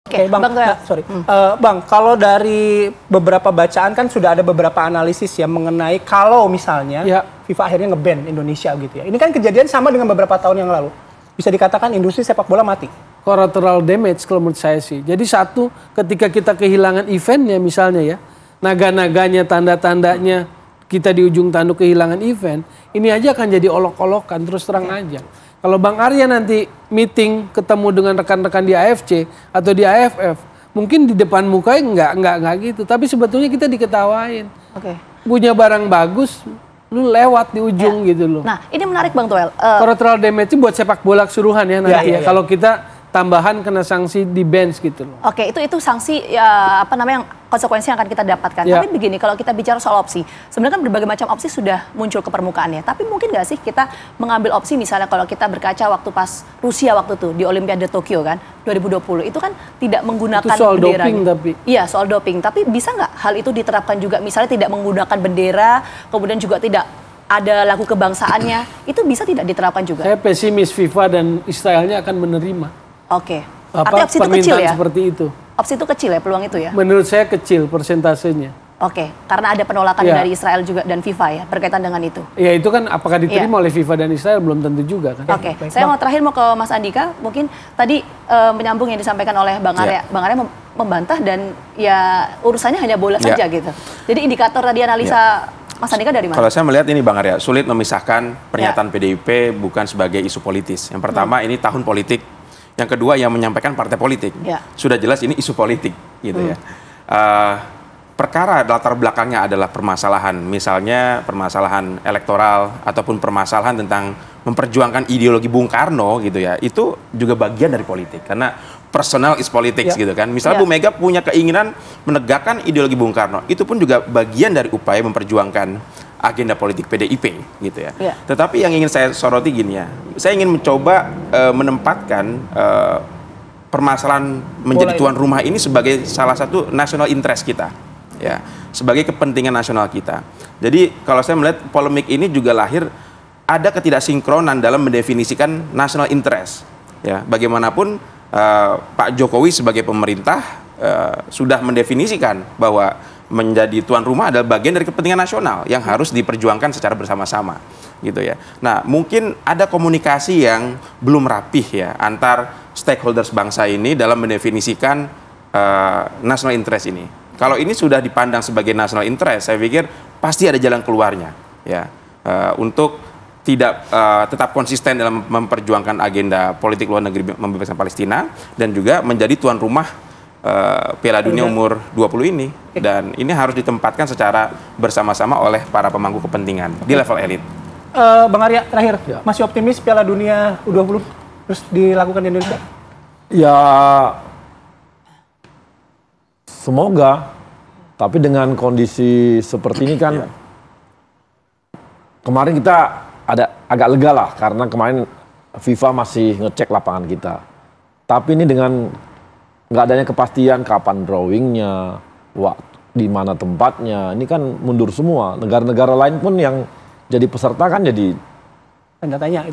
Oke, Bang, sorry. Bang, kalau dari beberapa bacaan kan sudah ada beberapa analisis ya mengenai kalau misalnya FIFA akhirnya nge-ban Indonesia gitu ya. Ini kan kejadian sama dengan beberapa tahun yang lalu. Bisa dikatakan industri sepak bola mati. Collateral damage kalau menurut saya sih. Jadi satu, ketika kita kehilangan eventnya misalnya ya, naga-naganya, tanda-tandanya, kita di ujung tanduk kehilangan event, ini aja akan jadi olok-olokan, terus terang aja. Kalau Bang Arya nanti meeting ketemu dengan rekan-rekan di AFC atau di AFF, mungkin di depan mukanya enggak gitu, tapi sebetulnya kita diketawain. Punya barang bagus, lu lewat di ujung gitu loh. Nah, ini menarik Bang Toel. Collateral damage buat sepak bola keseluruhan ya nanti ya. Kalau kita tambahan kena sanksi di bench gitu loh. Oke, itu sanksi ya apa namanya konsekuensi yang akan kita dapatkan. Tapi begini, kalau kita bicara soal opsi, sebenarnya kan berbagai macam opsi sudah muncul ke permukaannya. Tapi mungkin nggak sih kita mengambil opsi misalnya kalau kita berkaca waktu pas Rusia waktu itu di Olimpiade Tokyo kan 2020 itu kan tidak menggunakan itu soal bendera. Doping tapi. Iya, soal doping. Tapi bisa nggak hal itu diterapkan juga misalnya tidak menggunakan bendera, kemudian juga tidak ada lagu kebangsaannya, itu bisa tidak diterapkan juga? Saya pesimis FIFA dan Israelnya akan menerima. Oke. Artinya opsi itu kecil ya? Seperti itu. Opsi itu kecil ya, peluang itu ya? Menurut saya kecil persentasenya. Oke, karena ada penolakan dari Israel juga dan FIFA ya, berkaitan dengan itu. Ya itu kan apakah diterima oleh FIFA dan Israel belum tentu juga kan. Oke, saya mau terakhir mau ke Mas Andika, mungkin tadi menyambung yang disampaikan oleh Bang Arya. Bang Arya membantah dan ya urusannya hanya bola saja gitu. Jadi indikator tadi analisa Mas Andika dari mana? Kalau saya melihat ini Bang Arya, sulit memisahkan pernyataan PDIP bukan sebagai isu politis. Yang pertama ini tahun politik. Yang kedua yang menyampaikan partai politik. Sudah jelas ini isu politik gitu ya. Perkara latar belakangnya adalah permasalahan, misalnya permasalahan elektoral ataupun permasalahan tentang memperjuangkan ideologi Bung Karno gitu ya. Itu juga bagian dari politik karena personal is politics gitu kan. Misalnya Bu Mega punya keinginan menegakkan ideologi Bung Karno, itu pun juga bagian dari upaya memperjuangkan agenda politik PDIP gitu ya. Tetapi yang ingin saya soroti gini ya, saya ingin mencoba menempatkan permasalahan menjadi tuan rumah ini sebagai salah satu national interest kita, ya, sebagai kepentingan nasional kita. Jadi kalau saya melihat polemik ini juga lahir ada ketidaksinkronan dalam mendefinisikan national interest. Ya, bagaimanapun Pak Jokowi sebagai pemerintah sudah mendefinisikan bahwa menjadi tuan rumah adalah bagian dari kepentingan nasional yang harus diperjuangkan secara bersama-sama gitu ya. Nah, mungkin ada komunikasi yang belum rapih ya antar stakeholders bangsa ini dalam mendefinisikan national interest ini. Kalau ini sudah dipandang sebagai national interest, saya pikir pasti ada jalan keluarnya ya untuk tidak tetap konsisten dalam memperjuangkan agenda politik luar negeri membebaskan Palestina dan juga menjadi tuan rumah Piala Dunia umur 20 ini. Dan ini harus ditempatkan secara bersama-sama oleh para pemangku kepentingan di level elit. Bang Arya, terakhir, masih optimis Piala Dunia U20 terus dilakukan di Indonesia? Ya, semoga. Tapi dengan kondisi seperti ini kan, kemarin kita agak lega lah karena kemarin FIFA masih ngecek lapangan kita. Tapi ini dengan nggak adanya kepastian kapan drawingnya, di mana tempatnya, ini kan mundur semua. Negara-negara lain pun yang jadi peserta kan jadi tanda tanya.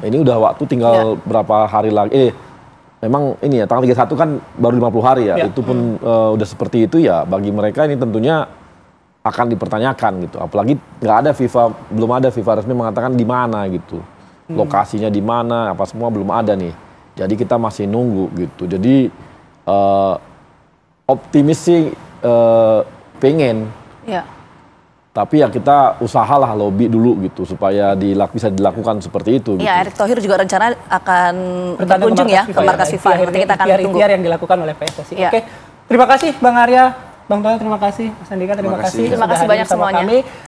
Ini udah waktu tinggal berapa hari lagi. Memang ini ya tanggal 31 kan baru 50 hari ya. Itu pun udah seperti itu ya. Bagi mereka ini tentunya akan dipertanyakan gitu. Apalagi belum ada FIFA resmi mengatakan di mana gitu. Lokasinya di mana, apa semua belum ada nih. Jadi kita masih nunggu gitu. Jadi optimis sih pengen. Tapi ya kita usahalah lobby dulu gitu supaya bisa dilakukan seperti itu. Iya, Erick Thohir juga rencana akan berkunjung ya ke markas FIFA. Nanti kita akan tunggu yang dilakukan oleh PSSI. Oke, terima kasih Bang Arya, Bang Toel terima kasih, Mas Andika terima kasih. Terima kasih banyak semuanya.